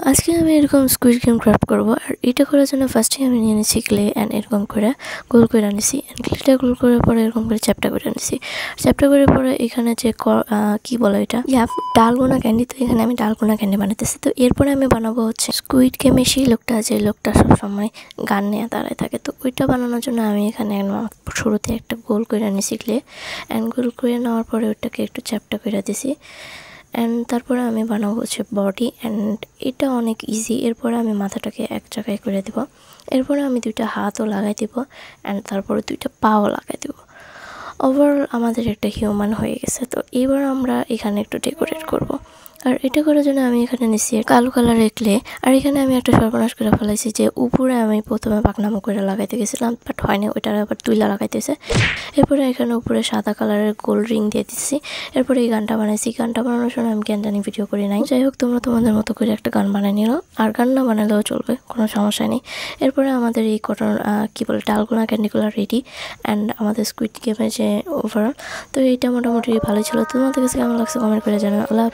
আজকে আমি এরকম স্কুইড গেম ক্রাফট করব। আর এটা করার জন্য ফার্স্টে আমি নিয়ে নিয়েছি ক্লে অ্যান্ড এরকম করে গোল করে নিয়েছি। অ্যান্ড ক্লেটা গোল করার পরে এরকম করে চ্যাপটা করে নিয়েছি। চ্যাপটা করে পরে এখানে যে কি বলে এটা ডালগোনা ক্যান্ডি, তো এখানে আমি ডালগোনা ক্যান্ডি বানাতেছি। তো এরপরে আমি বানাবো হচ্ছে স্কুইড গেমে সেই লোকটা, যে লোকটা সবসময় গান নিয়ে দাঁড়ায় থাকে। তো ওইটা বানানোর জন্য আমি এখানে শুরুতে একটা গোল করে নিয়েছি ক্লে অ্যান্ড গোল করে নেওয়ার পরে ওইটাকে একটু চ্যাপটা করে দিছি। অ্যান্ড তারপরে আমি বানাবো হচ্ছে বডি, অ্যান্ড এটা অনেক ইজি। এরপরে আমি মাথাটাকে এক জায়গায় করে দেব। এরপরে আমি দুইটা হাতও লাগাই দেব অ্যান্ড তারপরে দুইটা পাও লাগাই দেব। ওভারঅল আমাদের একটা হিউম্যান হয়ে গেছে। তো এবার আমরা এখানে একটু ডেকোরেট করব। আর এটা করার জন্য আমি এখানে নিচ্ছি কালো কালারের ক্লে। আর এখানে আমি একটা সর্বনাশ করে ফেলাইছি, যে উপরে আমি প্রথমে পাকনামো করে লাগাইতে গেছিলাম, বাট হয়নি, ওইটার আবার তুইলা লাগাইতেছে। এরপরে এখানে উপরে সাদা কালারের গোল্ড রিং দিয়ে দিচ্ছি। এরপরে এই গানটা বানাইছি। গানটা বানানোর সময় আমি জানি ভিডিও করি নাই। যাই হোক, তোমরা তোমাদের মতো করে একটা গান বানিয়ে নিল, আর গান না বানালেও চলবে, কোনো সমস্যা নেই। এরপরে আমাদের এই কটন কি বলে ডালগোনা ক্যান্ডিগুলো রেডি, অ্যান্ড আমাদের স্কুইড গেমের যে ওভারঅল, তো এইটা মোটামুটি ভালোই ছিল। তোমাদের কাছে কেমন লাগছে কমেন্ট করে জানাও। আল্লাহ।